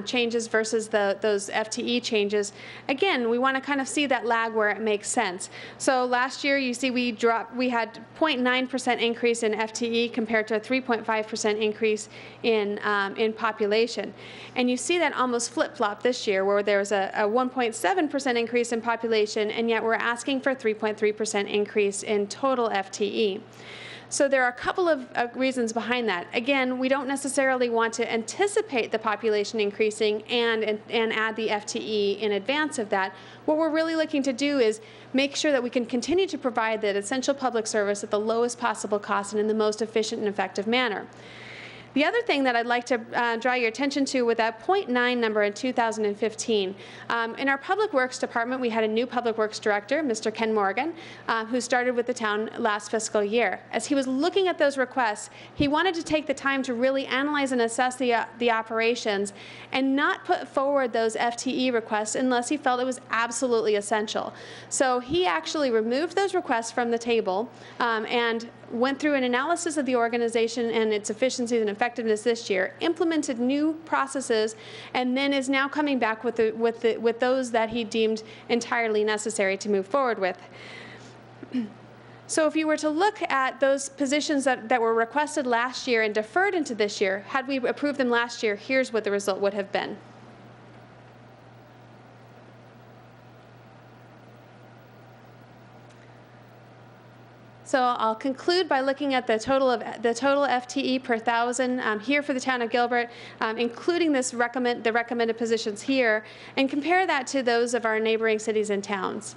changes versus those FTE changes, again, we want to kind of see that lag where it makes sense. So last year, you see we had 0.9% increase in FTE compared to a 3.5% increase in population. And you see that almost flip-flop this year, where there was a 1.7% increase in population, and yet we're asking for a 3.3% increase in total FTE. So there are a couple of reasons behind that. Again, we don't necessarily want to anticipate the population increasing and add the FTE in advance of that. What we're really looking to do is make sure that we can continue to provide that essential public service at the lowest possible cost and in the most efficient and effective manner. The other thing that I'd like to draw your attention to with that 0.9 number in 2015, in our Public Works Department, we had a new Public Works Director, Mr. Ken Morgan, who started with the town last fiscal year. As he was looking at those requests, he wanted to take the time to really analyze and assess the operations and not put forward those FTE requests unless he felt it was absolutely essential. So he actually removed those requests from the table and went through an analysis of the organization and its efficiencies and effectiveness this year, implemented new processes, and then is now coming back with those that he deemed entirely necessary to move forward with. So if you were to look at those positions that were requested last year and deferred into this year, had we approved them last year, here's what the result would have been. So I'll conclude by looking at the total FTE per thousand here for the town of Gilbert, including the recommended positions here, and compare that to those of our neighboring cities and towns.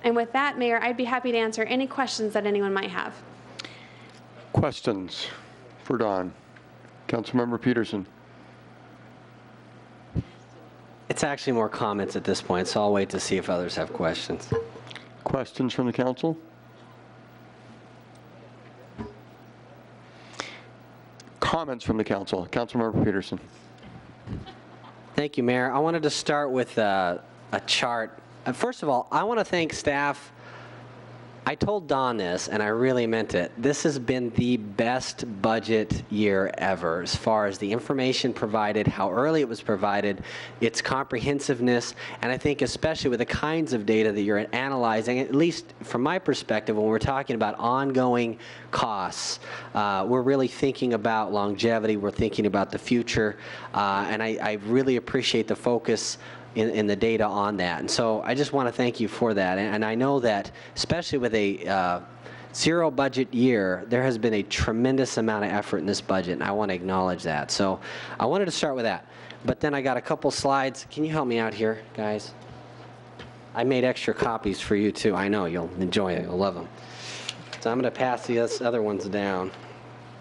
And with that, Mayor, I'd be happy to answer any questions that anyone might have. Questions for Don? Councilmember Peterson. It's actually more comments at this point, so I'll wait to see if others have questions. Questions from the council? Comments from the council. Councilmember Peterson. Thank you, Mayor. I wanted to start with a chart. First of all, I want to thank staff. I told Don this, and I really meant it. This has been the best budget year ever as far as the information provided, how early it was provided, its comprehensiveness, and I think especially with the kinds of data that you're analyzing, at least from my perspective, when we're talking about ongoing costs, we're really thinking about longevity, we're thinking about the future, and I really appreciate the focus in the data on that. And so I just want to thank you for that. And I know that, especially with a zero budget year, there has been a tremendous amount of effort in this budget, and I want to acknowledge that. So I wanted to start with that. But then I got a couple slides. Can you help me out here, guys? I made extra copies for you, too. I know you'll enjoy it. You'll love them. So I'm going to pass the other ones down.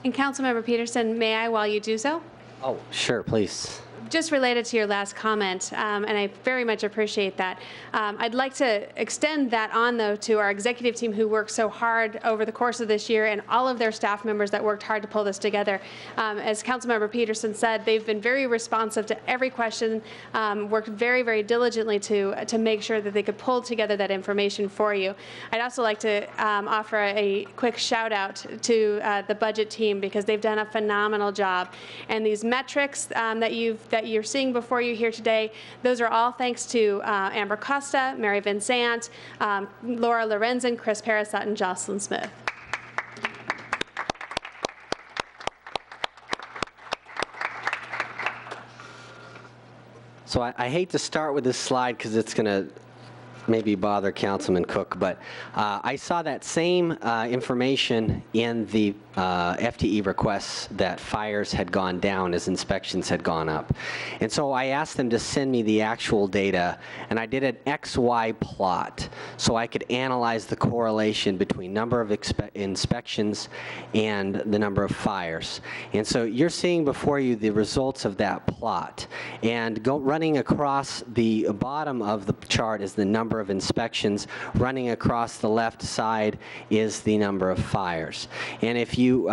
And Councilmember Peterson, may I, while you do so? Oh, sure, please. Just related to your last comment, and I very much appreciate that. I'd like to extend that on, though, to our executive team who worked so hard over the course of this year and all of their staff members that worked hard to pull this together. As Councilmember Peterson said, they've been very responsive to every question, worked very, very diligently to make sure that they could pull together that information for you. I'd also like to offer a quick shout out to the budget team because they've done a phenomenal job. And these metrics that you're seeing before you here today, those are all thanks to Amber Costa, Mary Vincent, Laura Lorenzen, Chris Parasat, and Jocelyn Smith. So I hate to start with this slide because it's going to maybe bother Councilman Cook, but I saw that same information in the FTE requests that fires had gone down as inspections had gone up. And so I asked them to send me the actual data, and I did an XY plot so I could analyze the correlation between number of inspections and the number of fires. And so you're seeing before you the results of that plot. And running across the bottom of the chart is the number of inspections. Running across the left side is the number of fires. And if you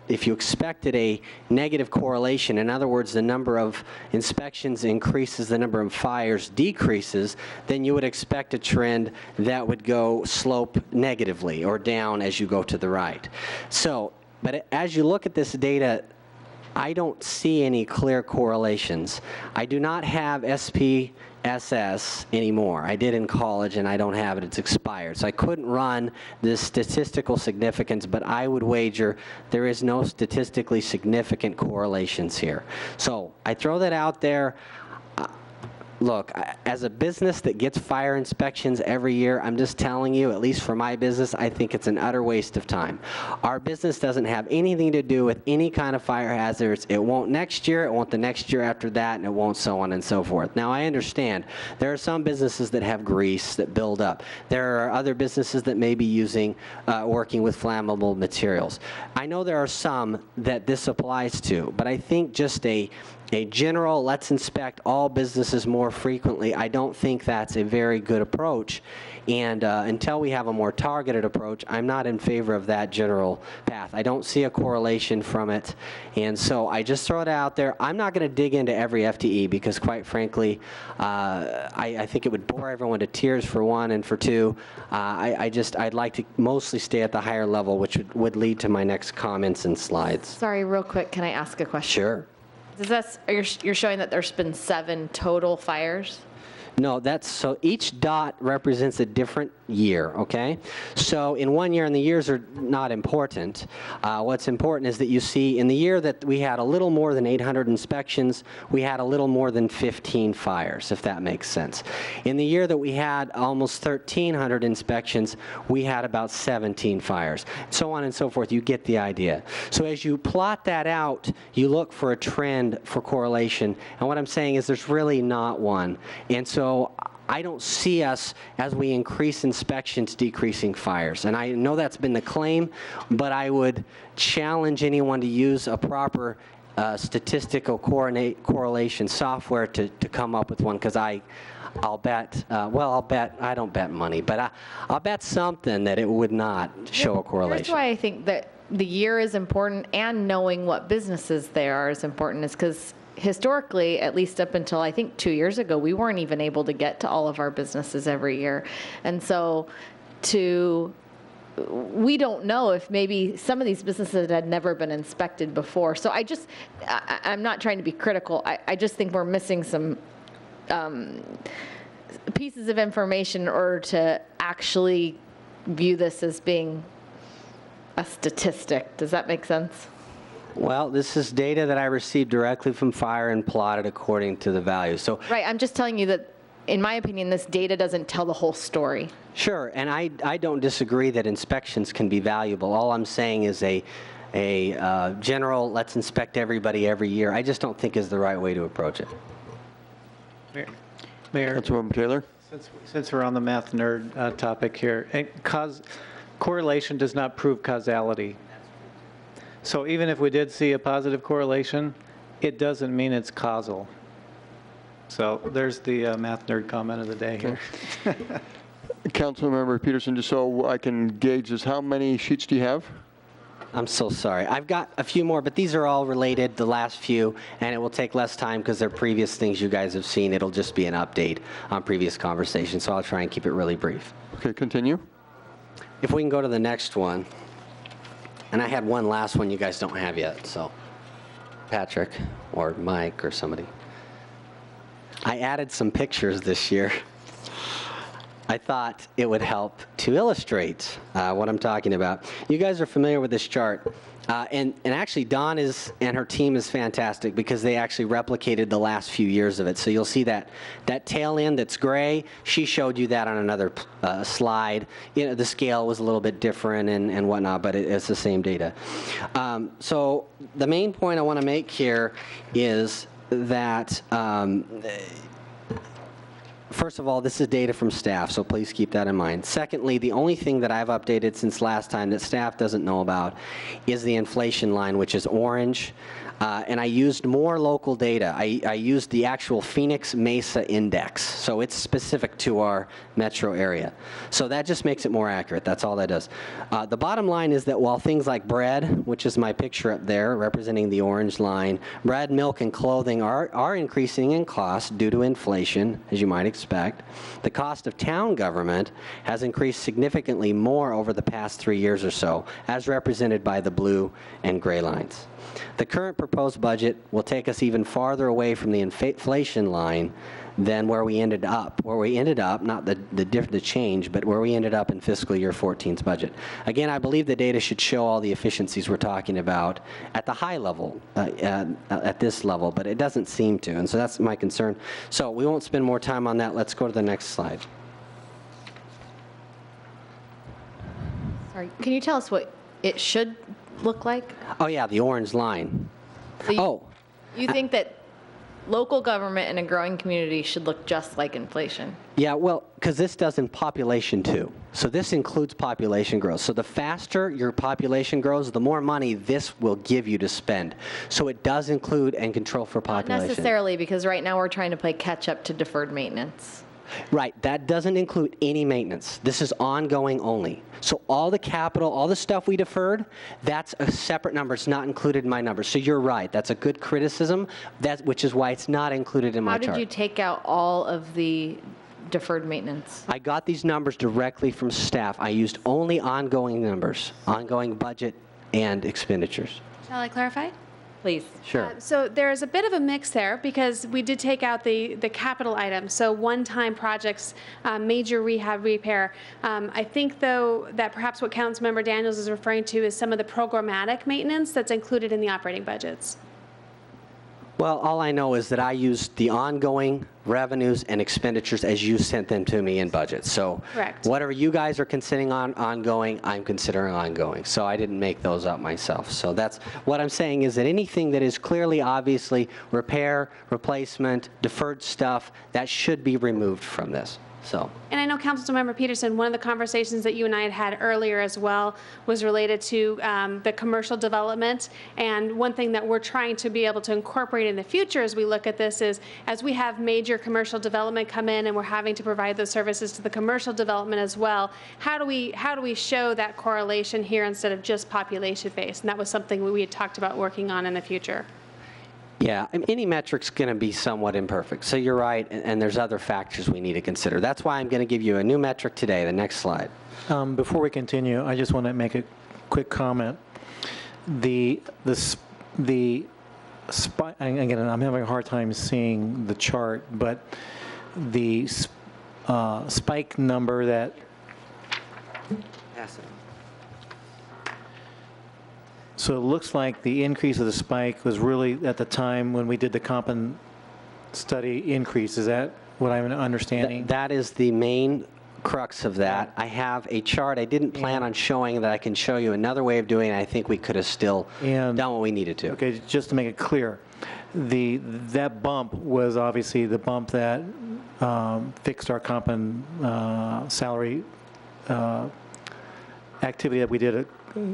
expected a negative correlation, in other words, the number of inspections increases, the number of fires decreases, then you would expect a trend that would go slope negatively or down as you go to the right. So, but as you look at this data I don't see any clear correlations. I do not have SPSS anymore. I did in college, and I don't have it. It's expired. So I couldn't run this statistical significance, but I would wager there is no statistically significant correlations here. So I throw that out there. Look, as a business that gets fire inspections every year, I'm just telling you, at least for my business, I think it's an utter waste of time. Our business doesn't have anything to do with any kind of fire hazards. It won't next year, it won't the next year after that, and it won't so on and so forth. Now, I understand there are some businesses that have grease that build up. There are other businesses that may be using, working with flammable materials. I know there are some that this applies to, but I think just a general, let's inspect all businesses more frequently, I don't think that's a very good approach. And until we have a more targeted approach, I'm not in favor of that general path. I don't see a correlation from it. And so I just throw it out there. I'm not going to dig into every FTE because, quite frankly, I think it would bore everyone to tears, for one, and for two, I'd like to mostly stay at the higher level, which would lead to my next comments and slides. Sorry, real quick, can I ask a question? Sure. You're showing that there's been 7 total fires? No, so each dot represents a different year, okay? So in one year, and the years are not important, what's important is that you see in the year that we had a little more than 800 inspections, we had a little more than 15 fires, if that makes sense. In the year that we had almost 1,300 inspections, we had about 17 fires, so on and so forth. You get the idea. So as you plot that out, you look for a trend for correlation, and what I'm saying is there's really not one. And so I don't see us, as we increase inspections, decreasing fires. And I know that's been the claim, but I would challenge anyone to use a proper statistical correlation software to come up with one, because I'll bet, I don't bet money, but I'll bet something that it would not show a correlation. That's why I think that the year is important, and knowing what businesses there are is important, is because historically, at least up until I think 2 years ago, we weren't even able to get to all of our businesses every year. And so we don't know if maybe some of these businesses had never been inspected before. So I'm not trying to be critical. I just think we're missing some pieces of information in order to actually view this as being a statistic. Does that make sense? Well, this is data that I received directly from fire and plotted according to the values. So, right, I'm just telling you that, in my opinion, this data doesn't tell the whole story. Sure, and I don't disagree that inspections can be valuable. All I'm saying is a general, let's inspect everybody every year, I just don't think is the right way to approach it. Mayor, Councilmember Taylor? since we're on the math nerd topic here, correlation does not prove causality. So even if we did see a positive correlation, it doesn't mean it's causal. So there's the math nerd comment of the day here. Councilmember Peterson, just so I can gauge this, how many sheets do you have? I'm so sorry. I've got a few more, but these are all related, the last few, and it will take less time because they're previous things you guys have seen. It'll just be an update on previous conversations, so I'll try and keep it really brief. Okay, continue. If we can go to the next one. And I had one last one you guys don't have yet, so Patrick or Mike or somebody. I added some pictures this year. I thought it would help to illustrate what I'm talking about. You guys are familiar with this chart. And actually, Dawn and her team is fantastic because they actually replicated the last few years of it. So you'll see that tail end that's gray. She showed you that on another slide. You know, the scale was a little bit different and whatnot, but it's the same data. So the main point I want to make here is that first of all, this is data from staff, so please keep that in mind. Secondly, the only thing that I've updated since last time that staff doesn't know about is the inflation line, which is orange. And I used more local data. I used the actual Phoenix Mesa Index, so it's specific to our metro area. So that just makes it more accurate. That's all that does. The bottom line is that while things like bread, which is my picture up there representing the orange line, bread, milk, and clothing are increasing in cost due to inflation, as you might expect. expect. The cost of town government has increased significantly more over the past 3 years or so, as represented by the blue and gray lines. The current proposed budget will take us even farther away from the inflation line than where we ended up. Not the change, but where we ended up in fiscal year 14's budget. Again, I believe the data should show all the efficiencies we're talking about at the high level, at this level, but it doesn't seem to, and so that's my concern. So we won't spend more time on that. Let's go to the next slide. Sorry, can you tell us what it should look like? Oh yeah, the orange line. So Oh. You think that local government in a growing community should look just like inflation? Yeah, well, because this does in population too. So this includes population growth. So the faster your population grows, the more money this will give you to spend. So it does include and control for Not population. necessarily, because right now we're trying to play catch up to deferred maintenance. Right, that doesn't include any maintenance. This is ongoing only. So all the capital, all the stuff we deferred, that's a separate number. It's not included in my number. So you're right, that's a good criticism, which is why it's not included in my How chart. did you take out all of the deferred maintenance? I got these numbers directly from staff. I used only ongoing numbers, ongoing budget and expenditures. Shall I clarify? Please. Sure. So there's a bit of a mix there because we did take out the capital items, so one-time projects, major rehab repair. I think, though, that perhaps what Councilmember Daniels is referring to is some of the programmatic maintenance that's included in the operating budgets. Well, all I know is that I used the ongoing revenues and expenditures as you sent them to me in budget. So Correct. whatever you guys are considering ongoing, I'm considering ongoing. So I didn't make those up myself. So that's what I'm saying is that anything that is clearly, obviously, repair, replacement, deferred stuff, that should be removed from this. So. And I know, Councilmember Peterson, one of the conversations that you and I had earlier as well was related to the commercial development. And one thing that we're trying to be able to incorporate in the future as we look at this is, as we have major commercial development come in and we're having to provide those services to the commercial development as well, how do we show that correlation here instead of just population-based? And that was something we had talked about working on in the future. Yeah, any metric's going to be somewhat imperfect. So you're right, and there's other factors we need to consider. That's why I'm going to give you a new metric today. The next slide. Before we continue, I just want to make a quick comment. The spike, again, I'm having a hard time seeing the chart, but the spike number that So it looks like the increase of the spike was really at the time when we did the Compton study increase. Is that what I'm understanding? That is the main crux of that. I have a chart I didn't plan on showing that I can show you another way of doing it. I think we could have still done what we needed to. Okay, just to make it clear, that bump was obviously the bump that fixed our Compton salary activity that we did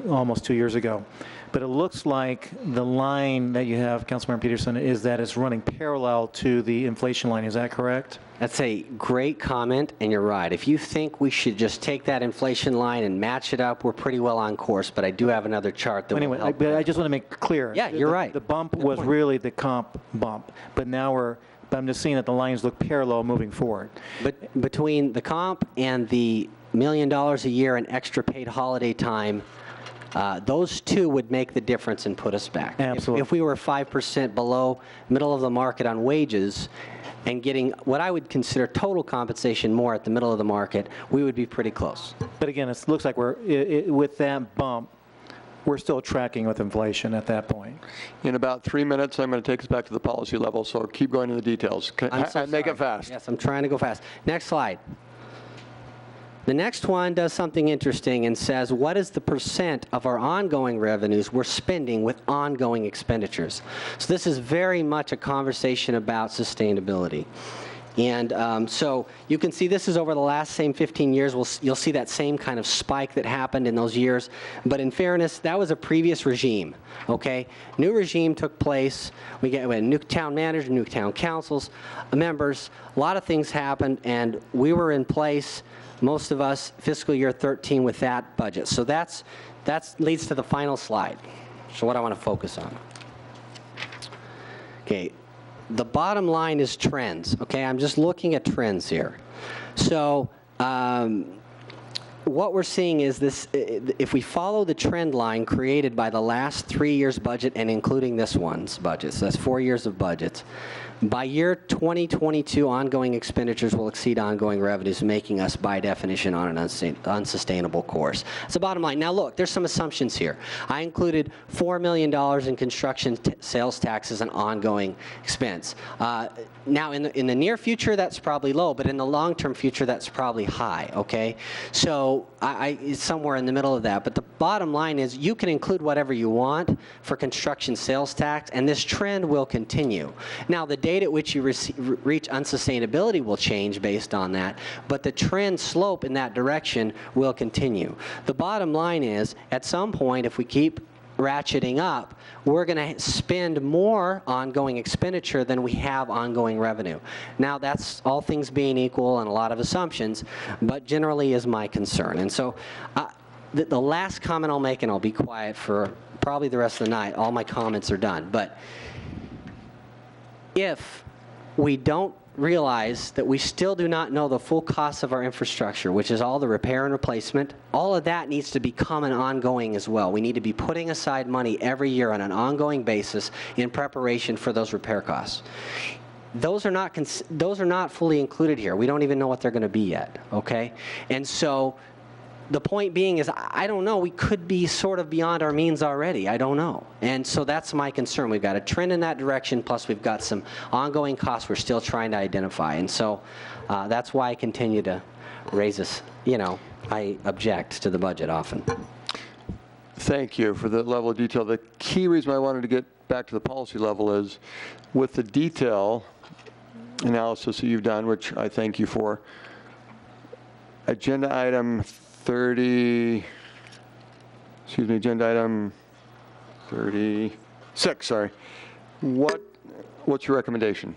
almost 2 years ago. But it looks like the line that you have, Councilmember Peterson, is that it's running parallel to the inflation line. Is that correct? That's a great comment, and you're right. If you think we should just take that inflation line and match it up, we're pretty well on course, but I do have another chart that will help. But I just want to make it clear. Yeah, you're right. The bump was really the comp bump, but now I'm just seeing that the lines look parallel moving forward. But between the comp and the $1 million a year in extra paid holiday time, those two would make the difference and put us back. Absolutely. If we were 5% below middle of the market on wages and getting what I would consider total compensation more at the middle of the market, we would be pretty close. But again, it looks like with that bump, we're still tracking with inflation at that point. In about 3 minutes, I'm going to take us back to the policy level, so keep going to the details. I'm so And make sorry. it fast. Yes, I'm trying to go fast. Next slide. The next one does something interesting and says, what is the percent of our ongoing revenues we're spending with ongoing expenditures? So this is very much a conversation about sustainability. And so you can see this is over the last same 15 years. You'll see that same kind of spike that happened in those years. But in fairness, that was a previous regime, okay? New regime took place. We had a new town manager, new town councils, members. A lot of things happened, and we were in place, most of us, fiscal year 13 with that budget. So that leads to the final slide. So what I want to focus on. Okay. The bottom line is trends, okay? I'm just looking at trends here. So what we're seeing is this, if we follow the trend line created by the last 3 years' budget and including this one's budget, so that's 4 years of budgets, by year 2022, ongoing expenditures will exceed ongoing revenues, making us, by definition, on an unsustainable course. That's the bottom line. Now, look, there's some assumptions here. I included $4 million in construction sales tax as an ongoing expense. Now, in the near future, that's probably low, but in the long-term future, that's probably high, okay? So it's somewhere in the middle of that. But the bottom line is you can include whatever you want for construction sales tax, and this trend will continue. Now, the date at which you reach unsustainability will change based on that, but the trend slope in that direction will continue. The bottom line is, at some point, if we keep ratcheting up, we're going to spend more ongoing expenditure than we have ongoing revenue. Now, that's all things being equal and a lot of assumptions, but generally is my concern. And so the last comment I'll make, and I'll be quiet for probably the rest of the night, all my comments are done, but if we don't realize that we still do not know the full cost of our infrastructure, which is all the repair and replacement, all of that needs to become an ongoing as well. We need to be putting aside money every year on an ongoing basis in preparation for those repair costs. Those are not fully included here. We don't even know what they're going to be yet, okay? And so the point being is, I don't know, we could be sort of beyond our means already. I don't know. And so that's my concern. We've got a trend in that direction, plus we've got some ongoing costs we're still trying to identify. And so that's why I continue to raise this. You know, I object to the budget often. Thank you for the level of detail. The key reason I wanted to get back to the policy level is with the detail analysis that you've done, which I thank you for, agenda item 30, excuse me, agenda item 36, sorry. What's your recommendation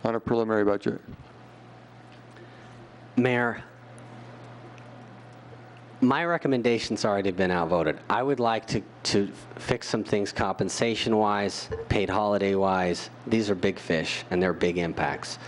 on a preliminary budget? Mayor, my recommendation's already been outvoted. I would like to fix some things compensation-wise, paid holiday-wise. These are big fish, and they're big impacts.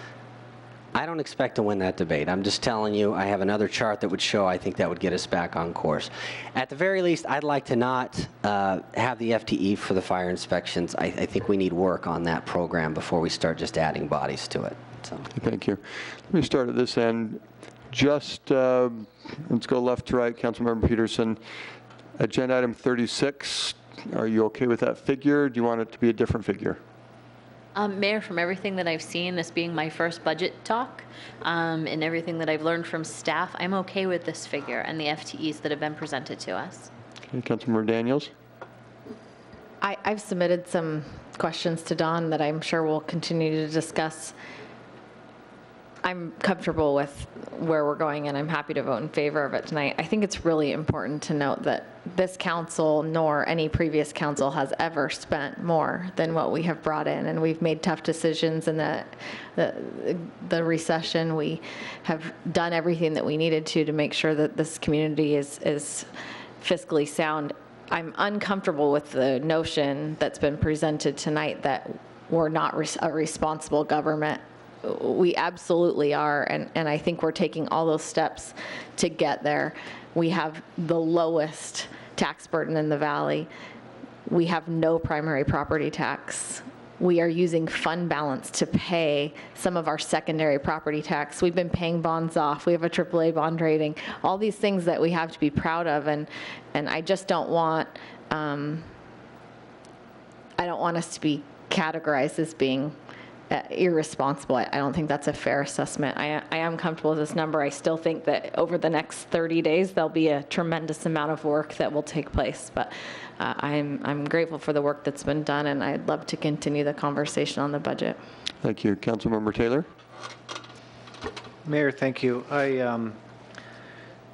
I don't expect to win that debate. I'm just telling you, I have another chart that would show I think that would get us back on course. At the very least, I'd like to not have the FTE for the fire inspections. I think we need work on that program before we start just adding bodies to it. So. Thank you. Let me start at this end. Just, let's go left to right. Councilmember Peterson, agenda item 36, are you okay with that figure? Do you want it to be a different figure? Mayor, from everything that I've seen, this being my first budget talk, and everything that I've learned from staff, I'm okay with this figure and the FTEs that have been presented to us. Okay, Councilmember Daniels? I've submitted some questions to Don that I'm sure we'll continue to discuss. I'm comfortable with where we're going, and I'm happy to vote in favor of it tonight. I think it's really important to note that this council, nor any previous council, has ever spent more than what we have brought in, and we've made tough decisions in the recession. We have done everything that we needed to make sure that this community is fiscally sound. I'm uncomfortable with the notion that's been presented tonight that we're not a responsible government. We absolutely are, and I think we're taking all those steps to get there. We have the lowest tax burden in the valley. We have no primary property tax. We are using fund balance to pay some of our secondary property tax. We've been paying bonds off. We have a AAA bond rating. All these things that we have to be proud of, and I just don't want I don't want us to be categorized as being irresponsible. I don't think that's a fair assessment. I am comfortable with this number. I still think that over the next 30 days, there'll be a tremendous amount of work that will take place. But I'm grateful for the work that's been done, and I'd love to continue the conversation on the budget. Thank you. Councilmember Taylor? Mayor, thank you.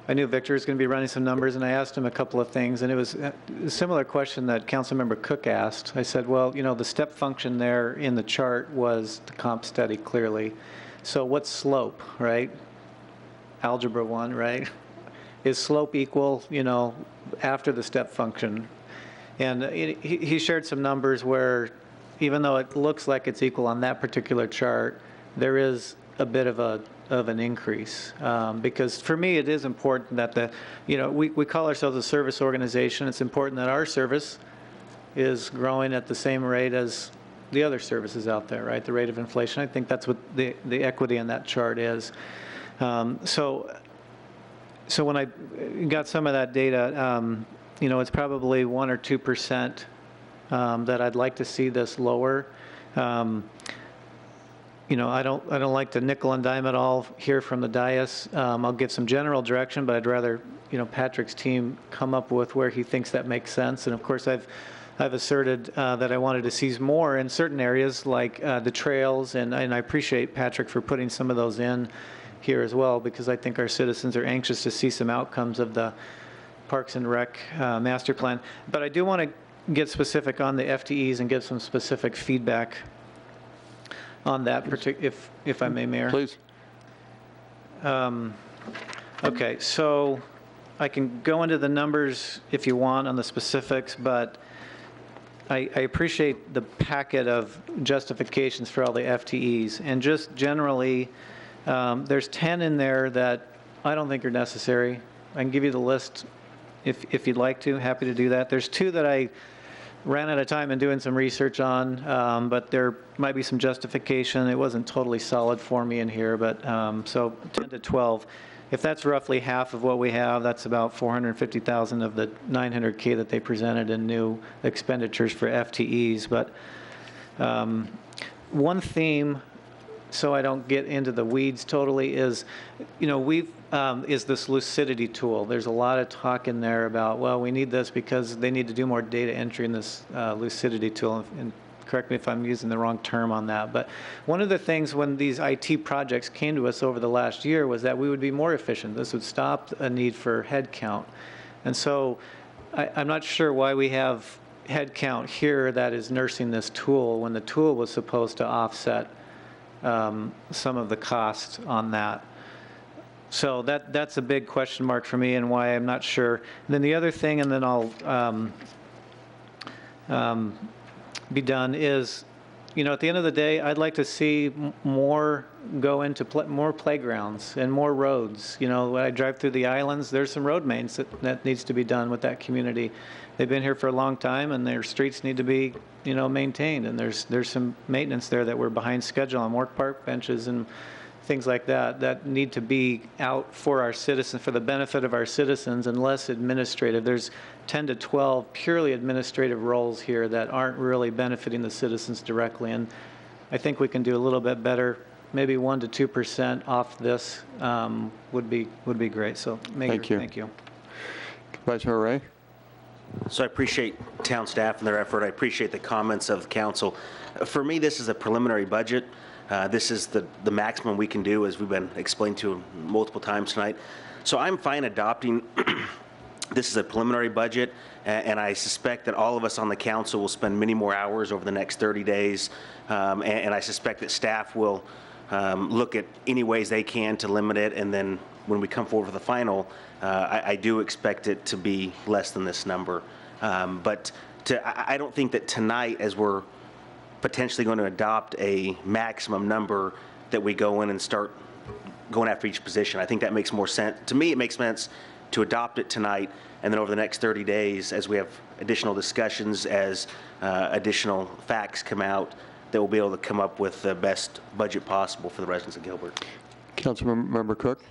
I knew Victor was going to be running some numbers, and I asked him a couple of things, and it was a similar question that Councilmember Cook asked. I said, well, you know, the step function there in the chart was the comp study clearly. So what's slope, right? Algebra 1, right? Is slope equal, you know, after the step function? And he shared some numbers where even though it looks like it's equal on that particular chart, there is a bit of an increase. Because for me, it is important that we call ourselves a service organization. It's important that our service is growing at the same rate as the other services out there, right? The rate of inflation. I think that's what the equity in that chart is. So when I got some of that data, it's probably 1 or 2% that I'd like to see this lower. I don't like to nickel and dime it all here from the dais. I'll give some general direction, but I'd rather Patrick's team come up with where he thinks that makes sense. And of course, I've asserted that I wanted to see more in certain areas like the trails, and I appreciate Patrick for putting some of those in here as well, because I think our citizens are anxious to see some outcomes of the Parks and Rec master plan. But I do want to get specific on the FTEs and give some specific feedback on that, if I may, Mayor. Please. Okay, so I can go into the numbers if you want on the specifics, but I appreciate the packet of justifications for all the FTEs. And just generally, there's 10 in there that I don't think are necessary. I can give you the list if you'd like to. Happy to do that. There's 2 that I ran out of time in doing some research on, but there might be some justification. It wasn't totally solid for me in here, but so 10 to 12. If that's roughly half of what we have, that's about 450,000 of the 900K that they presented in new expenditures for FTEs. But one theme, so I don't get into the weeds totally, is, is this lucidity tool. There's a lot of talk in there about, well, we need this because they need to do more data entry in this lucidity tool. And correct me if I'm using the wrong term on that. But one of the things when these IT projects came to us over the last year was that we would be more efficient. This would stop a need for headcount. And so I'm not sure why we have headcount here that is nursing this tool when the tool was supposed to offset some of the cost on that. So that's a big question mark for me and why I'm not sure. And then the other thing, and then I'll be done, is, at the end of the day, I'd like to see more go into more playgrounds and more roads. When I drive through the islands, there's some road mains that needs to be done with that community. They've been here for a long time, and their streets need to be, maintained. And there's some maintenance there that we're behind schedule on work park benches and things like that need to be out for our citizens, for the benefit of our citizens, and less administrative. There's 10 to 12 purely administrative roles here that aren't really benefiting the citizens directly. And I think we can do a little bit better. Maybe 1 to 2% off this would be great. So, Mayor, thank you. Vice Mayor Ray. So I appreciate town staff and their effort. I appreciate the comments of the council. For me, this is a preliminary budget. This is the maximum we can do, as we've been explained to multiple times tonight. So I'm fine adopting. This is a preliminary budget, and I suspect that all of us on the council will spend many more hours over the next 30 days, and I suspect that staff will look at any ways they can to limit it, and then when we come forward for the final, I do expect it to be less than this number. But I don't think that tonight, as we're potentially going to adopt a maximum number, that we go in and start going after each position. I think that makes more sense. To me, it makes sense to adopt it tonight, and then over the next 30 days, as we have additional discussions, as additional facts come out, that we'll be able to come up with the best budget possible for the residents of Gilbert. Councilmember Cook.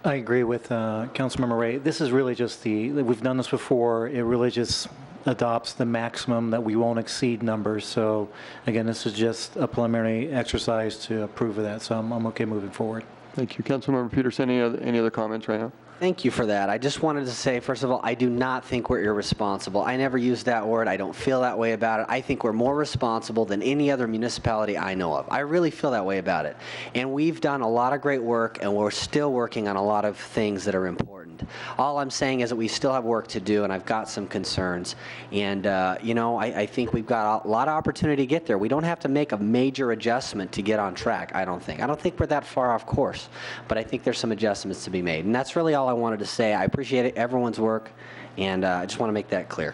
I agree with Councilmember Ray. This is really just we've done this before. It really just adopts the maximum that we won't exceed numbers. So again, this is just a preliminary exercise to approve of that. So I'm okay moving forward. Thank you. Councilmember Peterson, any other comments right now? Thank you for that. I just wanted to say, first of all, I do not think we're irresponsible. I never used that word. I don't feel that way about it. I think we're more responsible than any other municipality I know of. I really feel that way about it. And we've done a lot of great work, and we're still working on a lot of things that are important. All I'm saying is that we still have work to do, and I've got some concerns. And, I think we've got a lot of opportunity to get there. We don't have to make a major adjustment to get on track, I don't think. I don't think we're that far off course, but I think there's some adjustments to be made. And that's really all I wanted to say. I appreciate everyone's work, and I just want to make that clear.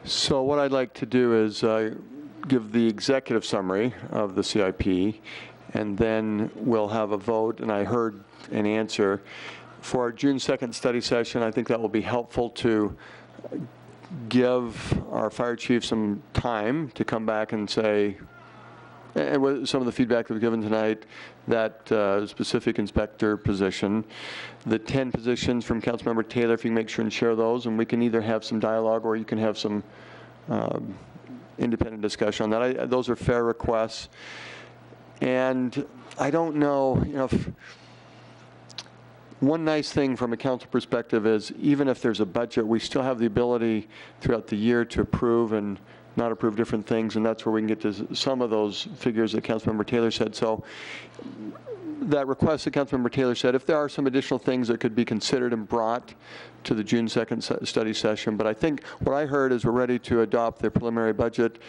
So what I'd like to do is give the executive summary of the CIP, and then we'll have a vote, and I heard an answer. For our June 2nd study session, I think that will be helpful to give our fire chief some time to come back and say, and with some of the feedback that was given tonight, that specific inspector position, the 10 positions from Councilmember Taylor, if you can make sure and share those, and we can either have some dialogue or you can have some independent discussion on that. Those are fair requests. And I don't know, one nice thing from a council perspective is even if there's a budget, we still have the ability throughout the year to approve and not approve different things, and that's where we can get to some of those figures that Councilmember Taylor said. So that request that Councilmember Taylor said, if there are some additional things that could be considered and brought to the June 2nd study session, but I think what I heard is we're ready to adopt the preliminary budget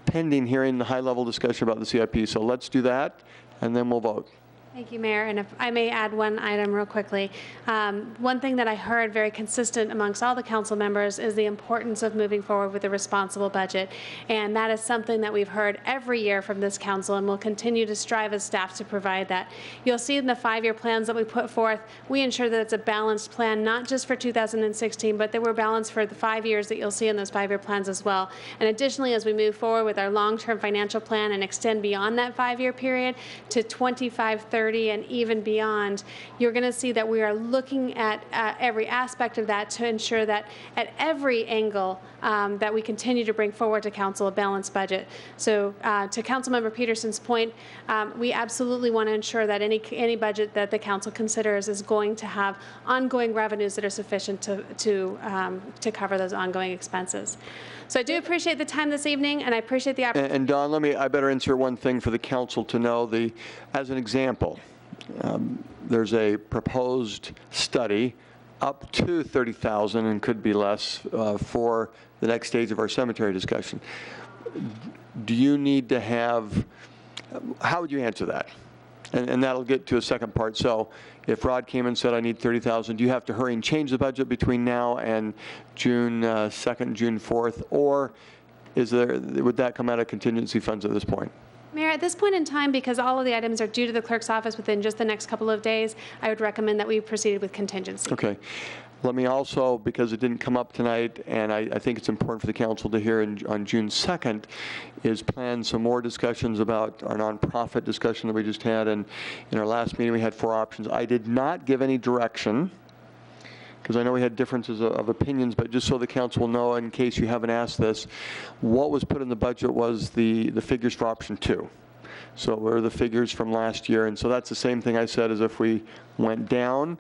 pending hearing the high-level discussion about the CIP. So let's do that, and then we'll vote. Thank you, Mayor. And if I may add one item real quickly. One thing that I heard very consistent amongst all the council members is the importance of moving forward with a responsible budget. And that is something that we've heard every year from this council, and we'll continue to strive as staff to provide that. You'll see in the 5-year plans that we put forth, we ensure that it's a balanced plan, not just for 2016, but that we're balanced for the 5 years that you'll see in those 5-year plans as well. And additionally, as we move forward with our long-term financial plan and extend beyond that 5-year period to 25, 30, and even beyond, you're going to see that we are looking at every aspect of that to ensure that at every angle that we continue to bring forward to council a balanced budget. So to Councilmember Peterson's point, we absolutely want to ensure that any budget that the council considers is going to have ongoing revenues that are sufficient to cover those ongoing expenses. So I do appreciate the time this evening, and I appreciate the opportunity. And Don, I better insert one thing for the council to know. As an example, there's a proposed study up to 30,000 and could be less for the next stage of our cemetery discussion. Do you need to have, how would you answer that? And that'll get to a second part. So if Rod came and said, I need 30,000, do you have to hurry and change the budget between now and June 2nd, June 4th? Or would that come out of contingency funds at this point? Mayor, at this point in time, because all of the items are due to the clerk's office within just the next couple of days, I would recommend that we proceed with contingency. Okay. Let me also, because it didn't come up tonight, and I think it's important for the council to hear on June 2nd, is plan some more discussions about our nonprofit discussion that we just had. And in our last meeting, we had 4 options. I did not give any direction, because I know we had differences of opinions, but just so the council will know, in case you haven't asked this, what was put in the budget was the figures for option 2. So what are the figures from last year? And so that's the same thing I said, as if we went down,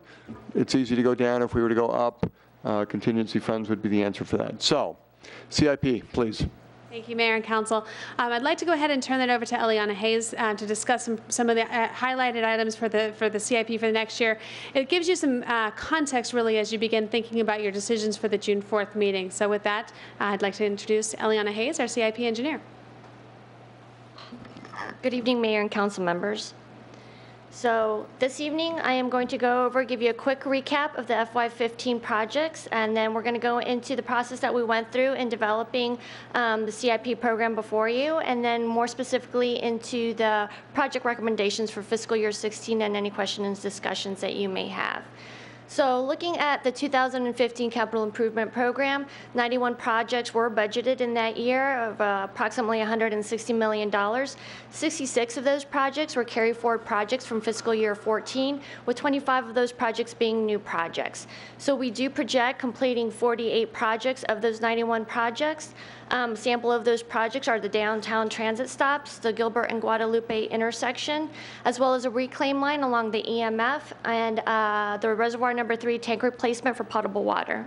it's easy to go down. If we were to go up, contingency funds would be the answer for that. So CIP, please. Thank you, Mayor and Council. I'd like to go ahead and turn that over to Eliana Hayes to discuss some of the highlighted items for the CIP for the next year. It gives you some context, really, as you begin thinking about your decisions for the June 4th meeting. So with that, I'd like to introduce Eliana Hayes, our CIP engineer. Good evening, Mayor and Council members. So this evening, I am going to give you a quick recap of the FY15 projects, and then we're going to go into the process that we went through in developing the CIP program before you, and then more specifically into the project recommendations for fiscal year 16 and any questions and discussions that you may have. So looking at the 2015 capital improvement program, 91 projects were budgeted in that year of approximately $160 million. 66 of those projects were carry forward projects from fiscal year 14, with 25 of those projects being new projects. So we do project completing 48 projects of those 91 projects. Sample of those projects are the downtown transit stops, the Gilbert and Guadalupe intersection, as well as a reclaim line along the EMF and the reservoir number 3 tank replacement for potable water.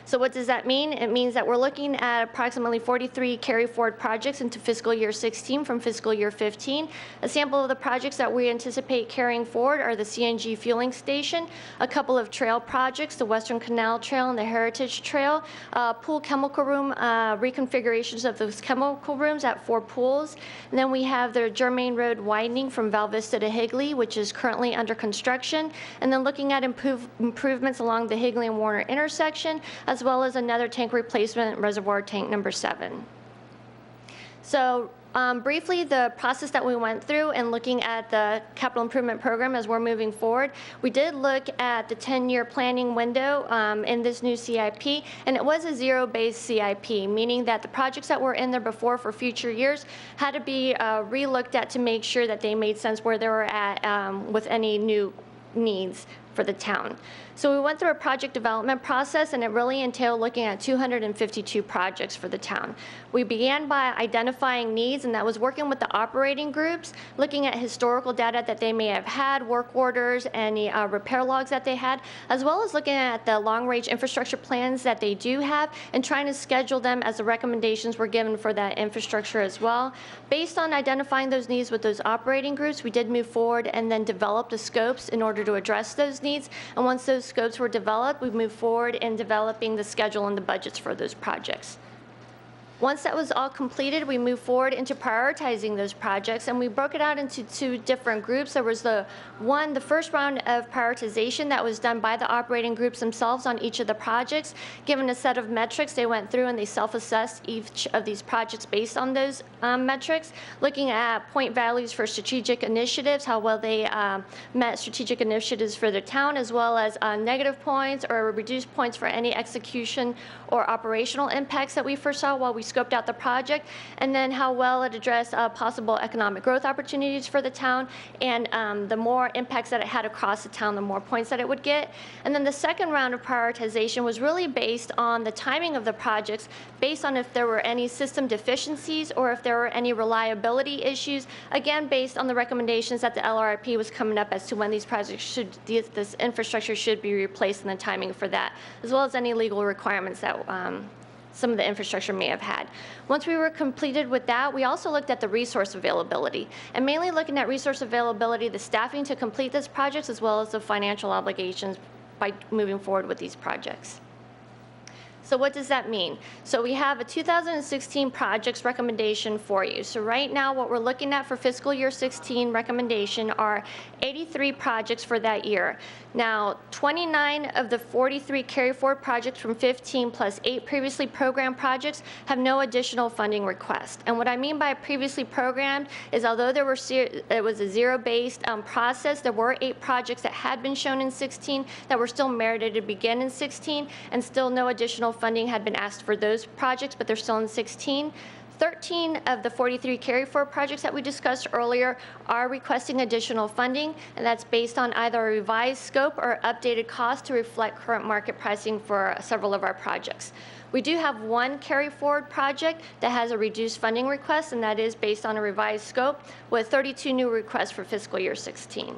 So what does that mean? It means that we're looking at approximately 43 carry forward projects into fiscal year 16 from fiscal year 15. A sample of the projects that we anticipate carrying forward are the CNG fueling station, a couple of trail projects, the Western Canal Trail and the Heritage Trail, pool chemical room reconfigurations of those chemical rooms at 4 pools. And then we have the Germain Road widening from Val Vista to Higley, which is currently under construction. And then looking at improvements along the Higley and Warner intersection, as well as another tank replacement, reservoir tank number 7. So briefly, the process that we went through and looking at the capital improvement program as we're moving forward, we did look at the 10-year planning window in this new CIP, and it was a zero-based CIP, meaning that the projects that were in there before for future years had to be re-looked at to make sure that they made sense where they were at with any new needs for the town. So we went through a project development process, and it really entailed looking at 252 projects for the town. We began by identifying needs, and that was working with the operating groups, looking at historical data that they may have had, work orders, any repair logs that they had, as well as looking at the long-range infrastructure plans that they do have, and trying to schedule them as the recommendations were given for that infrastructure as well. Based on identifying those needs with those operating groups, we did move forward and then develop the scopes in order to address those needs. And once those scopes were developed, we moved forward in developing the schedule and the budgets for those projects. Once that was all completed, we moved forward into prioritizing those projects, and we broke it out into 2 different groups. There was the first round of prioritization that was done by the operating groups themselves on each of the projects. Given a set of metrics, they went through and they self-assessed each of these projects based on those metrics, looking at point values for strategic initiatives, how well they met strategic initiatives for their town, as well as negative points or reduced points for any execution or operational impacts that we foresaw while we scoped out the project, and then how well it addressed possible economic growth opportunities for the town, and the more impacts that it had across the town, the more points that it would get. And then the second round of prioritization was really based on the timing of the projects, based on if there were any system deficiencies or if there were any reliability issues, again, based on the recommendations that the LRIP was coming up as to when these projects this infrastructure should be replaced and the timing for that, as well as any legal requirements that some of the infrastructure may have had. Once we were completed with that, we also looked at the resource availability, and mainly looking at resource availability, the staffing to complete this project, as well as the financial obligations by moving forward with these projects. So what does that mean? So we have a 2016 projects recommendation for you. So right now what we're looking at for fiscal year 16 recommendation are 83 projects for that year. Now 29 of the 43 carry forward projects from 15 plus 8 previously programmed projects have no additional funding request. And what I mean by previously programmed is although it was a zero-based process, there were 8 projects that had been shown in 16 that were still merited to begin in 16, and still no additional funding had been asked for those projects, but they're still in 16. 13 of the 43 carry forward projects that we discussed earlier are requesting additional funding, and that's based on either a revised scope or updated cost to reflect current market pricing for several of our projects. We do have one carry forward project that has a reduced funding request, and that is based on a revised scope with 32 new requests for fiscal year 16.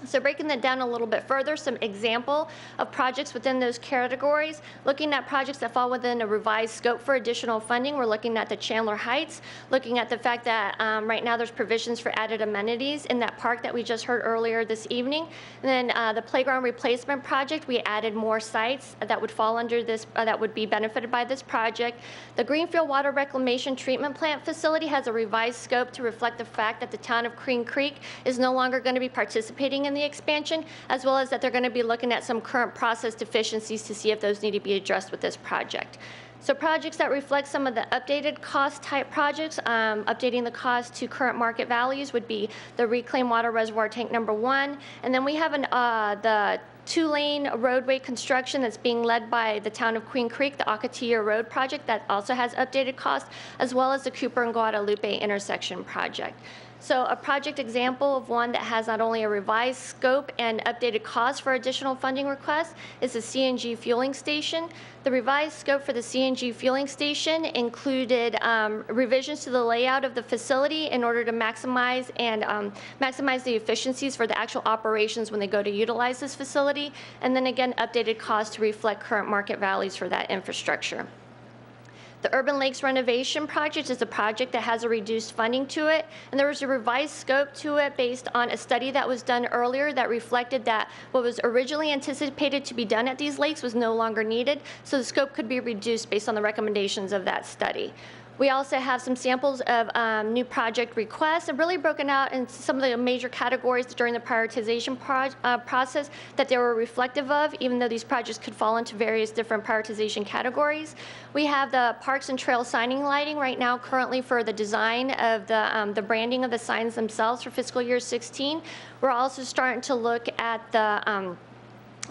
So breaking that down a little bit further, some example of projects within those categories, looking at projects that fall within a revised scope for additional funding. We're looking at the Chandler Heights, looking at the fact that right now there's provisions for added amenities in that park that we just heard earlier this evening. And then the playground replacement project, we added more sites that would fall under this, that would be benefited by this project. The Greenfield Water Reclamation Treatment Plant facility has a revised scope to reflect the fact that the town of Crane Creek is no longer going to be participating in the expansion, as well as that they're going to be looking at some current process deficiencies to see if those need to be addressed with this project. So projects that reflect some of the updated cost type projects, updating the cost to current market values would be the Reclaimed Water Reservoir Tank number 1. And then we have the 2-lane roadway construction that's being led by the town of Queen Creek, the Ocotillo Road project that also has updated costs, as well as the Cooper and Guadalupe intersection project. So a project example of one that has not only a revised scope and updated cost for additional funding requests is the CNG fueling station. The revised scope for the CNG fueling station included revisions to the layout of the facility in order to maximize the efficiencies for the actual operations when they go to utilize this facility, and then again updated costs to reflect current market values for that infrastructure. The Urban Lakes renovation project is a project that has a reduced funding to it, and there was a revised scope to it based on a study that was done earlier that reflected that what was originally anticipated to be done at these lakes was no longer needed, so the scope could be reduced based on the recommendations of that study. We also have some samples of new project requests and really broken out in some of the major categories during the prioritization process that they were reflective of, even though these projects could fall into various different prioritization categories. We have the parks and trail signing lighting right now currently for the design of the branding of the signs themselves for fiscal year 16. We're also starting to look at the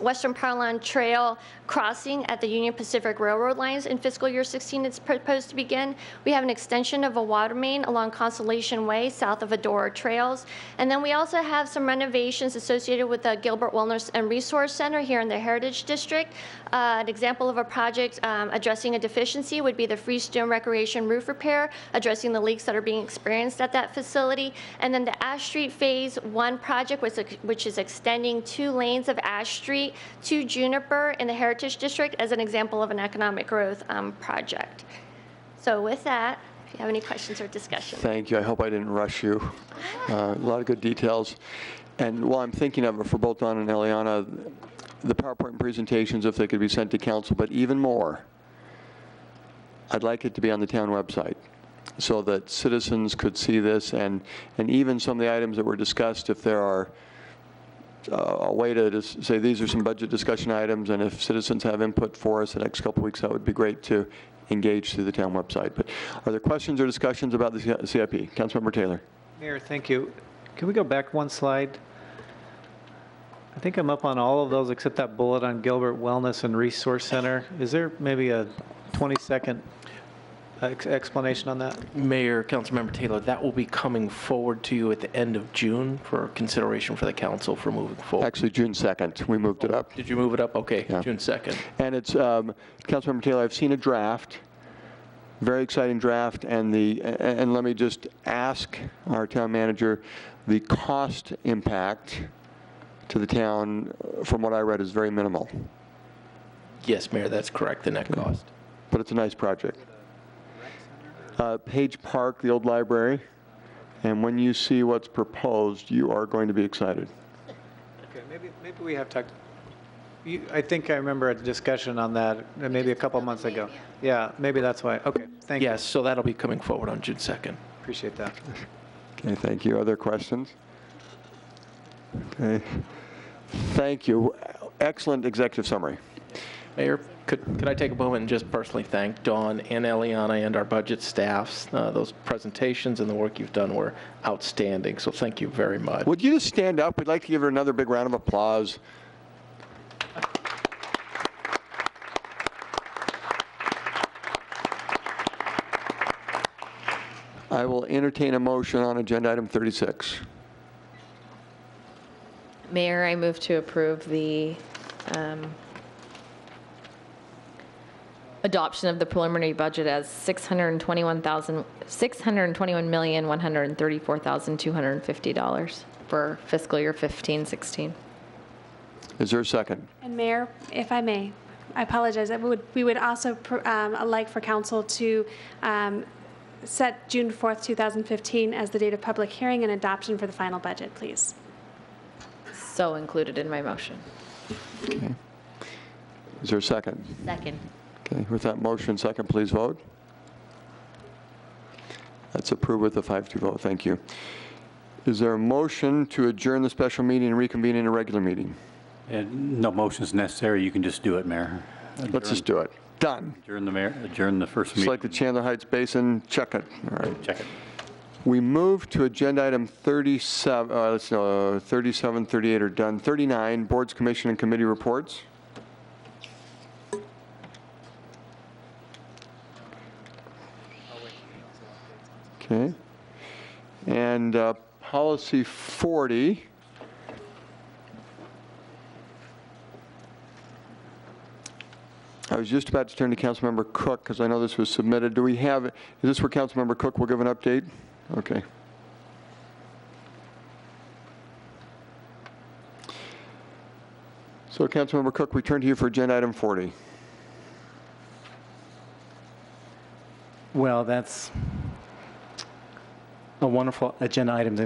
Western Powerline Trail crossing at the Union Pacific Railroad lines in fiscal year 16. It's proposed to begin. We have an extension of a water main along Constellation Way south of Adora Trails. And then we also have some renovations associated with the Gilbert Wellness and Resource Center here in the Heritage District. An example of a project addressing a deficiency would be the Freestone Recreation roof repair, addressing the leaks that are being experienced at that facility. And then the Ash Street Phase 1 project, which is extending 2 lanes of Ash Street to Juniper in the Heritage District as an example of an economic growth project. So with that, if you have any questions or discussion. Thank you. I hope I didn't rush you. A lot of good details. And while I'm thinking of it for both Don and Eliana, the PowerPoint presentations, if they could be sent to council, but even more, I'd like it to be on the town website so that citizens could see this, and even some of the items that were discussed, if there are a way to just say these are some budget discussion items, and if citizens have input for us the next couple weeks, that would be great to engage through the town website. But are there questions or discussions about the CIP? Councilmember Taylor. Mayor, thank you. Can we go back one slide? I think I'm up on all of those except that bullet on Gilbert Wellness and Resource Center. Is there maybe a 20-second explanation on that? Mayor, Councilmember Taylor, that will be coming forward to you at the end of June for consideration for the council for moving forward. Actually, June 2nd. We moved it up. Did you move it up? Okay, Yeah. June 2nd. And it's, Councilmember Taylor, I've seen a draft, very exciting draft, and let me just ask our town manager, the cost impact to the town, from what I read, is very minimal. Yes, Mayor, that's correct, the net cost. But it's a nice project. Page Park, the old library, and when you see what's proposed, you are going to be excited. Okay, maybe we have talked. I think I remember a discussion on that maybe a couple months ago. Yeah, maybe that's why. Okay, thank you. Yes, so that'll be coming forward on June 2nd. Appreciate that. Okay, thank you. Other questions? Okay. Thank you. Excellent executive summary. Mayor, could I take a moment and just personally thank Dawn and Eliana and our budget staffs? Those presentations and the work you've done were outstanding, so thank you very much. Would you just stand up? We'd like to give her another big round of applause. I will entertain a motion on agenda item 36. Mayor, I move to approve the adoption of the preliminary budget as $621,134,250 for fiscal year 15-16. Is there a second? And Mayor, if I may, I apologize. We would also like for council to set June 4th, 2015 as the date of public hearing and adoption for the final budget, please. So included in my motion. Okay. Is there a second? Second. Okay, with that motion, second, please vote. That's approved with a 5-2 vote. Thank you. Is there a motion to adjourn the special meeting and reconvene in a regular meeting? No motion is necessary. You can just do it, Mayor. Let's just do it. Done. Adjourn the first Just meeting. like the Chandler Heights Basin, check it. All right. Check it. We move to agenda item 37, 37, 38 are done. 39, boards, commission, and committee reports. Okay. And policy 40. I was just about to turn to Councilmember Cook because I know this was submitted. Do we have, is this where Councilmember Cook will give an update? Okay. So Councilmember Cook, we turn to you for agenda item 40. Well, that's a wonderful agenda item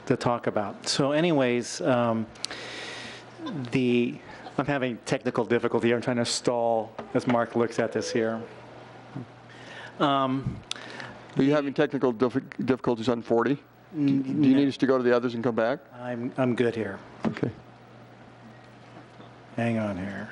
to talk about. So anyways, I'm having technical difficulty here. I'm trying to stall as Mark looks at this here. Are you having technical difficulties on 40? Do you need us to go to the others and come back? I'm good here. Okay. Hang on here.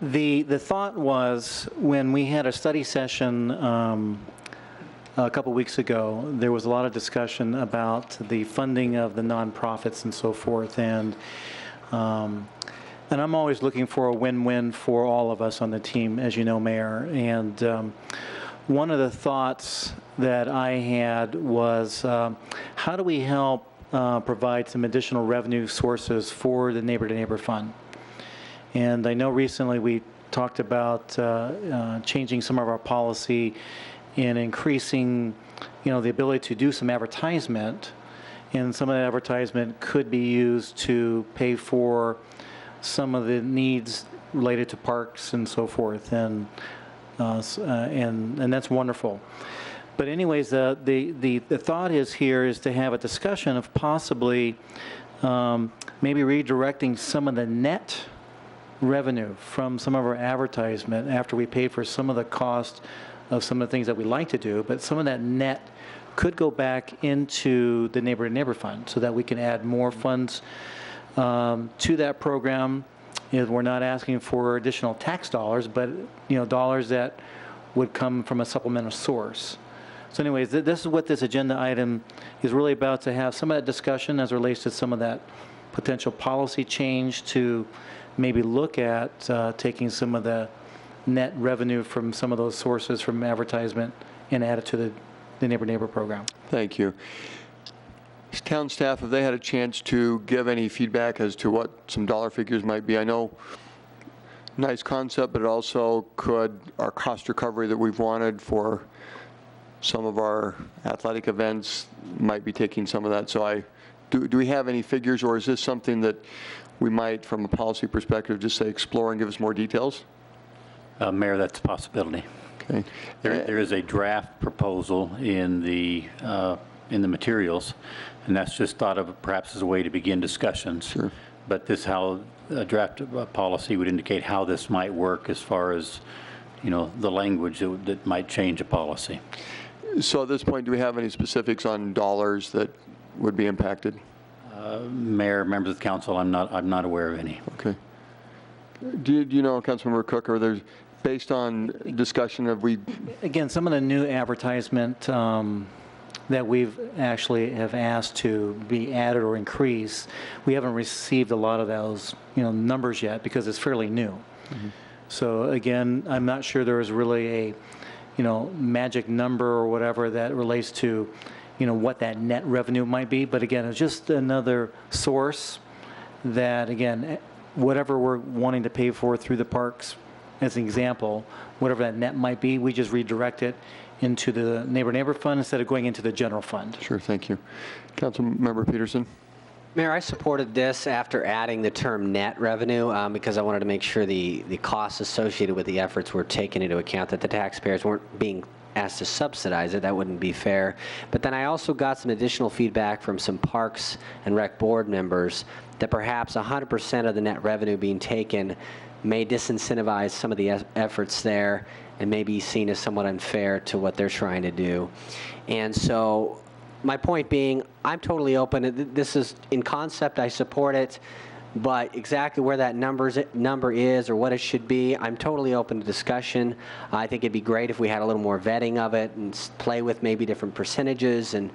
The thought was, when we had a study session a couple weeks ago, there was a lot of discussion about the funding of the nonprofits and so forth, and I'm always looking for a win-win for all of us on the team, as you know, Mayor. And one of the thoughts that I had was, how do we help provide some additional revenue sources for the Neighbor to Neighbor Fund? And I know recently we talked about changing some of our policy and increasing, the ability to do some advertisement. And some of the advertisement could be used to pay for some of the needs related to parks and so forth. And that's wonderful. But anyways, the thought is to have a discussion of possibly maybe redirecting some of the net revenue from some of our advertisement after we pay for some of the cost of some of the things that we like to do, but some of that net could go back into the Neighbor to Neighbor Fund so that we can add more funds to that program. We're not asking for additional tax dollars, but dollars that would come from a supplemental source. So anyways, this is what this agenda item is really about, to have some of that discussion as it relates to some of that potential policy change, to maybe look at taking some of the net revenue from some of those sources from advertisement and add it to the Neighbor Neighbor program. Thank you. Town staff, have they had a chance to give any feedback as to what some dollar figures might be? I know, nice concept, but it also could, our cost recovery that we've wanted for some of our athletic events might be taking some of that. So do we have any figures, or is this something that we might, from a policy perspective, just say explore and give us more details? Mayor, that's a possibility. Okay. There is a draft proposal in the materials, and that's just thought of perhaps as a way to begin discussions. Sure. But how a draft policy would indicate how this might work as far as, the language that might change a policy. So at this point, do we have any specifics on dollars that would be impacted? Mayor, members of the council, I'm not aware of any. Okay. Do you know, Councilmember Cook, or there's, based on discussion of Again, some of the new advertisement that we've actually have asked to be added or increased, we haven't received a lot of those, numbers yet, because it's fairly new. Mm-hmm. So again, I'm not sure there is really a, magic number or whatever that relates to, what that net revenue might be. But again, it's just another source that, again, whatever we're wanting to pay for through the parks, as an example, whatever that net might be, we just redirect it into the Neighbor Neighbor Fund instead of going into the general fund. Sure, thank you. Councilmember Peterson. Mayor, I supported this after adding the term net revenue because I wanted to make sure the costs associated with the efforts were taken into account, that the taxpayers weren't being asked to subsidize it. That wouldn't be fair. But then I also got some additional feedback from some Parks and Rec Board members that perhaps 100% of the net revenue being taken may disincentivize some of the efforts there and may be seen as somewhat unfair to what they're trying to do. And so my point being, I'm totally open. This is, in concept, I support it, but exactly where that number is or what it should be, I'm totally open to discussion. I think it'd be great if we had a little more vetting of it and play with maybe different percentages and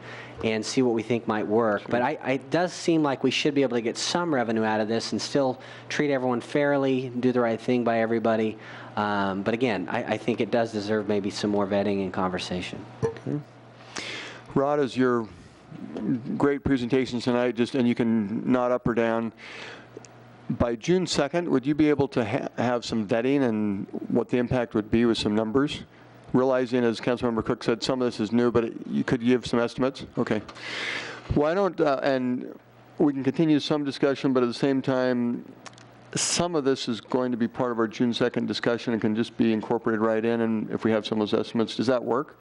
see what we think might work. Sure. But it does seem like we should be able to get some revenue out of this and still treat everyone fairly, do the right thing by everybody. But again, I think it does deserve maybe some more vetting and conversation. Okay. Rod, as your great presentation tonight, and you can nod up or down, by June 2nd, would you be able to have some vetting and what the impact would be with some numbers? Realizing, as Councilmember Cook said, some of this is new, but you could give some estimates? Okay. Why don't, and we can continue some discussion, but at the same time, some of this is going to be part of our June 2nd discussion and can just be incorporated right in, and if we have some of those estimates, does that work?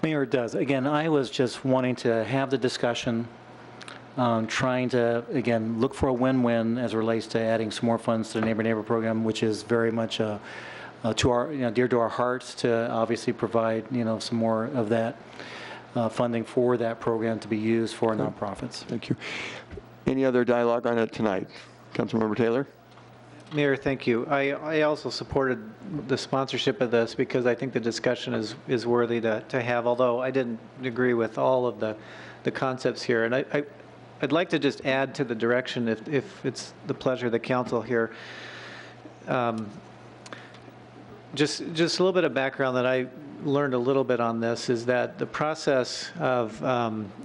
Mayor, it does. Again, I was just wanting to have the discussion, trying to, again, look for a win-win as it relates to adding some more funds to the Neighbor Neighbor program, which is very much a to our, dear to our hearts to obviously provide, some more of that funding for that program to be used for nonprofits. Thank you. Any other dialogue on it tonight? Councilmember Taylor? Mayor, thank you. I also supported the sponsorship of this because I think the discussion is worthy to have, although I didn't agree with all of the concepts here. And I'd like to just add to the direction, if it's the pleasure of the council here. Just a little bit of background that I learned a little bit on this is that the process of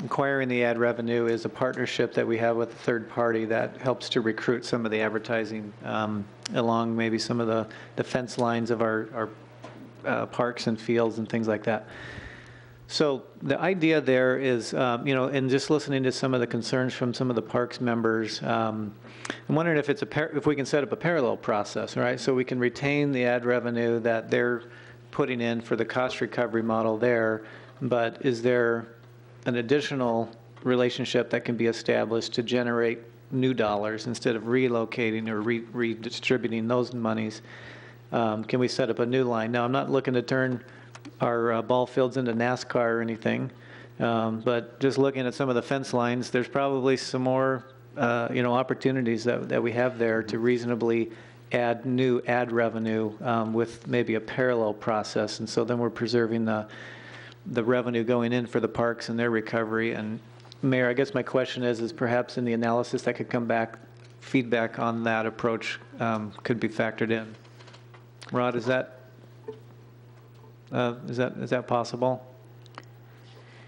acquiring the ad revenue is a partnership that we have with a third party that helps to recruit some of the advertising along maybe some of the fence lines of our parks and fields and things like that. So the idea there is, and just listening to some of the concerns from some of the parks members, I'm wondering if if we can set up a parallel process, right? So we can retain the ad revenue that they're putting in for the cost recovery model there, but is there an additional relationship that can be established to generate new dollars instead of relocating or redistributing those monies? Can we set up a new line? Now, I'm not looking to turn our ball fields into NASCAR or anything, but just looking at some of the fence lines, there's probably some more opportunities that we have there to reasonably add new ad revenue with maybe a parallel process. And so then we're preserving the revenue going in for the parks and their recovery. And Mayor, I guess my question is perhaps in the analysis that could come back, feedback on that approach could be factored in. Rod, is that possible?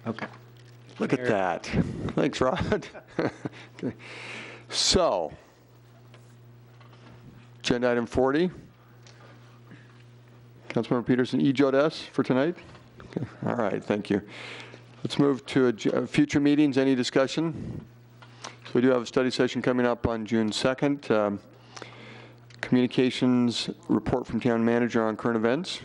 Okay. Look at that. Thanks, Rod. Okay. So, agenda item 40. Councilmember Peterson, EJODS for tonight? Okay. All right, thank you. Let's move to future meetings. Any discussion? So we do have a study session coming up on June 2nd. Communications report from town manager on current events.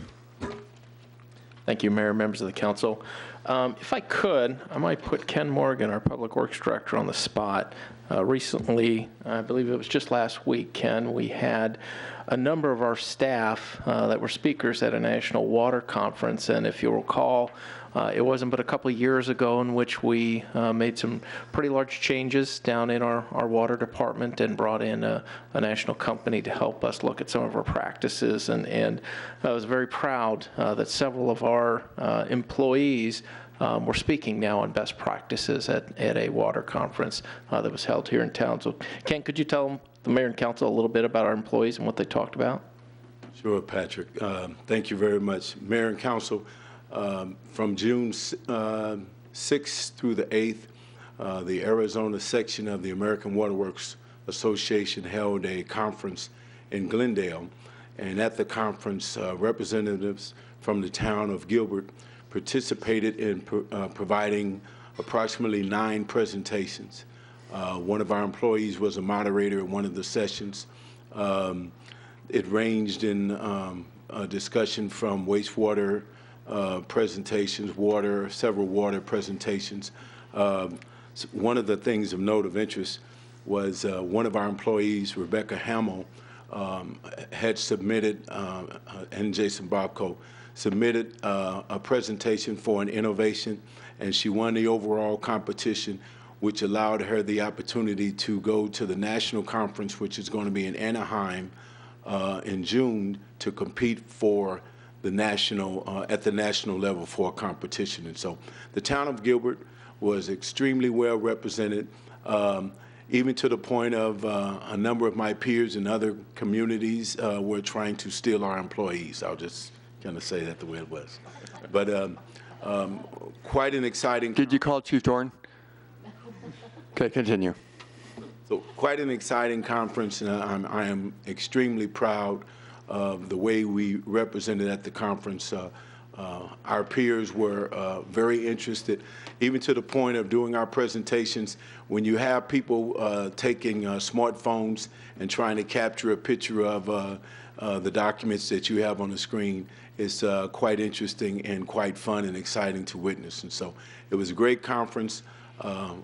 Thank you, Mayor, members of the council. If I could, I might put Ken Morgan, our Public Works Director, on the spot. Recently, I believe it was just last week, Ken, we had a number of our staff that were speakers at a national water conference. And if you'll recall, it wasn't but a couple of years ago in which we made some pretty large changes down in our water department and brought in a national company to help us look at some of our practices. And I was very proud that several of our employees we're speaking now on best practices at a water conference that was held here in town. So, Ken, could you tell the mayor and council a little bit about our employees and what they talked about? Sure, Patrick. Thank you very much. Mayor and council, from June 6th through the 8th, the Arizona section of the American Water Works Association held a conference in Glendale. And at the conference, representatives from the town of Gilbert participated in providing approximately 9 presentations. One of our employees was a moderator at one of the sessions. It ranged in a discussion from wastewater presentations, several water presentations. One of the things of note of interest was one of our employees, Rebecca Hamill, had submitted, and Jason Bobko, submitted a presentation for an innovation, and she won the overall competition, which allowed her the opportunity to go to the national conference, which is going to be in Anaheim in June, to compete for the national, at the national level for a competition. And so the town of Gilbert was extremely well represented, even to the point of a number of my peers in other communities were trying to steal our employees. I'll just kind of say that the way it was. But quite an exciting... Did you call Chief Dorn? Okay, continue. So quite an exciting conference, and I am extremely proud of the way we represented at the conference. Our peers were very interested, even to the point of doing our presentations. When you have people taking smartphones and trying to capture a picture of the documents that you have on the screen, it's quite interesting and quite fun and exciting to witness. And so it was a great conference.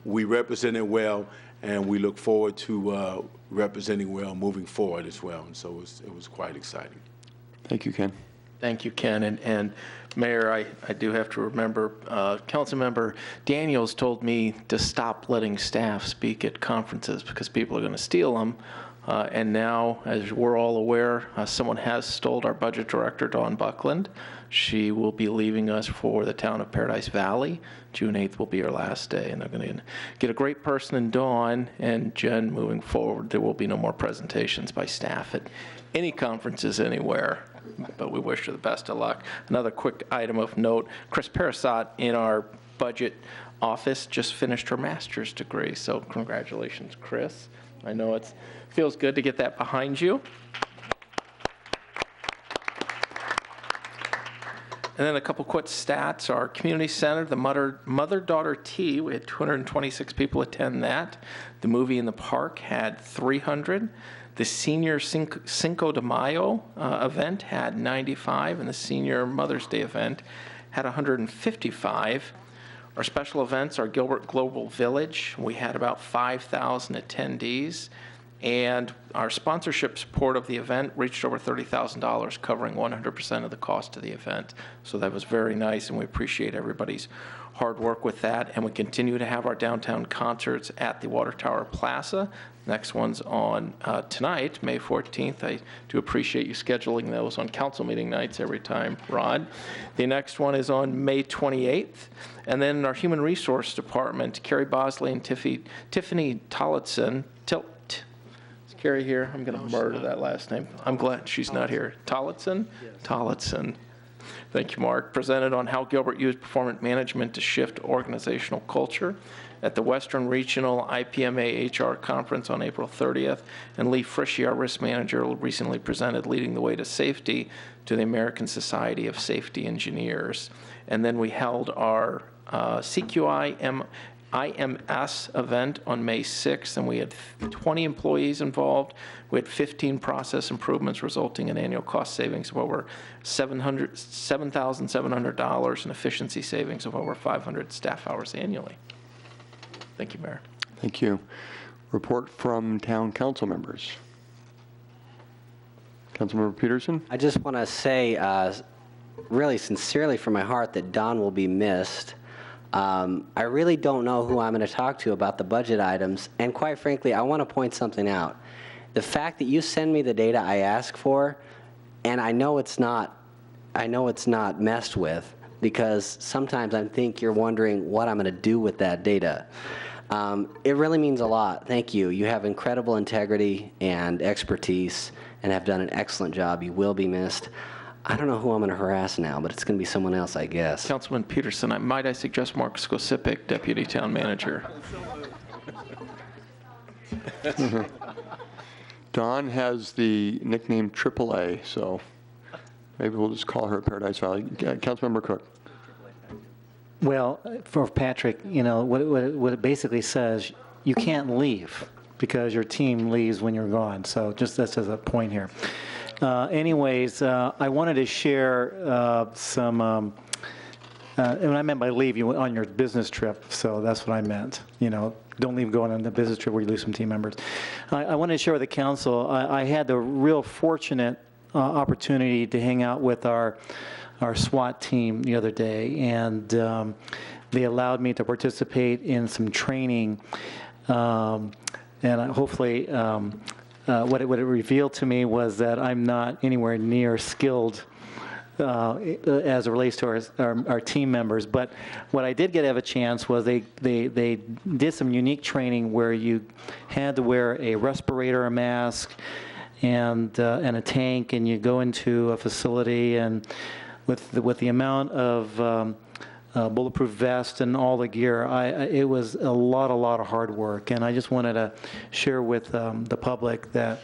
We represented well, and we look forward to representing well moving forward as well. And so it was quite exciting. Thank you, Ken. Thank you, Ken. And Mayor, I do have to remember, Councilmember Daniels told me to stop letting staff speak at conferences because people are going to steal them. And now, as we're all aware, someone has stole our budget director, Dawn Buckland. She will be leaving us for the town of Paradise Valley. June 8th will be her last day, and they're going to get a great person in Dawn. And Jen, moving forward, there will be no more presentations by staff at any conferences anywhere. But we wish her the best of luck. Another quick item of note, Chris Parasot in our budget office just finished her master's degree. So congratulations, Chris. I know it feels good to get that behind you. And then a couple quick stats. Our community center, the Mother-Daughter Tea, we had 226 people attend that. The movie in the park had 300. The senior Cinco de Mayo event had 95, and the senior Mother's Day event had 155. Our special events, our Gilbert Global Village, we had about 5,000 attendees. And our sponsorship support of the event reached over $30,000, covering 100% of the cost of the event. So that was very nice, and we appreciate everybody's hard work with that. And we continue to have our downtown concerts at the Water Tower Plaza. Next one's on tonight, May 14th. I do appreciate you scheduling those on council meeting nights every time, Rod. The next one is on May 28th. And then our Human Resource Department, Carrie Bosley and Tiffany Tolleson. Is Carrie here? I'm going to murder that last name. I'm glad she's not here. Tolleson? Yes. Tolleson. Thank you, Mark. Presented on how Gilbert used performance management to shift organizational culture at the Western Regional IPMA HR Conference on April 30th. And Lee Frischie, our risk manager, recently presented Leading the Way to Safety to the American Society of Safety Engineers. And then we held our CQI IMS event on May 6th, and we had 20 employees involved. We had 15 process improvements resulting in annual cost savings of over $7,700 and efficiency savings of over 500 staff hours annually. Thank you, Mayor. Thank you. Report from town council members. Councilmember Peterson? I just want to say really sincerely from my heart that Don will be missed. I really don't know who I'm going to talk to about the budget items, and quite frankly, I want to point something out. The fact that you send me the data I ask for, and I know it's not messed with, because sometimes I think you're wondering what I'm going to do with that data. It really means a lot. Thank you. You have incredible integrity and expertise and have done an excellent job. You will be missed. I don't know who I'm going to harass now, but it's going to be someone else, I guess. Councilman Peterson, might I suggest Mark Skocipic, Deputy Town Manager? Dawn has the nickname AAA, so maybe we'll just call her Paradise Valley. Councilmember Cook. Well, for Patrick, you know, what it basically says, you can't leave because your team leaves when you're gone. So just that's as a point here. Anyways, I wanted to share some, and I meant by leave, you on your business trip, so that's what I meant. You know, don't leave going on the business trip where you lose some team members. I wanted to share with the council, I had the real fortunate opportunity to hang out with our SWAT team the other day, and they allowed me to participate in some training, and hopefully what it revealed to me was that I'm not anywhere near skilled as it relates to our team members. But what I did get to have a chance was they did some unique training where you had to wear a respirator, a mask, and a tank, and you go into a facility, and with the amount of bulletproof vest and all the gear, it was a lot of hard work. And I just wanted to share with the public that,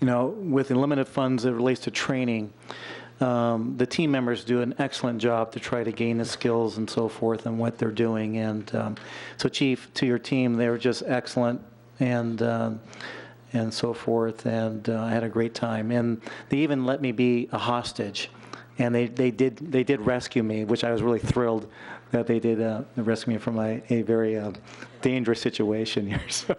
you know, with the limited funds that relates to training, the team members do an excellent job to try to gain the skills and so forth and what they're doing. And so, Chief, to your team, they were just excellent and so forth. And I had a great time. And they even let me be a hostage. And they did rescue me, which I was really thrilled that they did rescue me from a very dangerous situation here. So,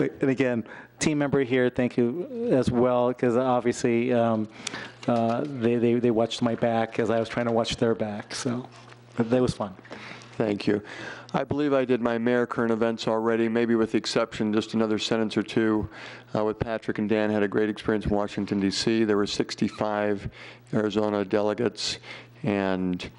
And again, team member here, thank you as well, because obviously they watched my back as I was trying to watch their back. So that was fun. Thank you. I believe I did my mayor current events already, maybe with the exception, just another sentence or two. With Patrick and Dan, had a great experience in Washington, D.C. There were 65 Arizona delegates, and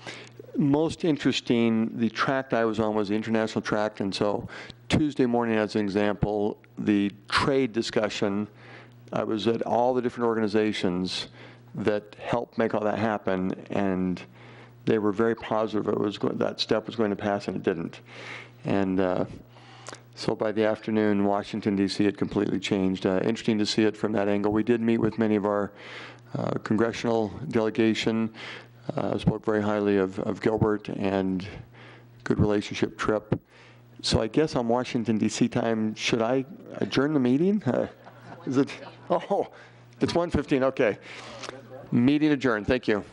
most interesting, the track I was on was the international track, and so Tuesday morning, as an example, the trade discussion, I was at all the different organizations that helped make all that happen, and they were very positive that step was going to pass, and it didn't. And so by the afternoon, Washington, D.C. had completely changed. Interesting to see it from that angle. We did meet with many of our congressional delegation. Spoke very highly of Gilbert, and good relationship trip. So I guess on Washington, D.C. time, should I adjourn the meeting? Is it? Oh, it's 1:15, okay. Meeting adjourned, thank you.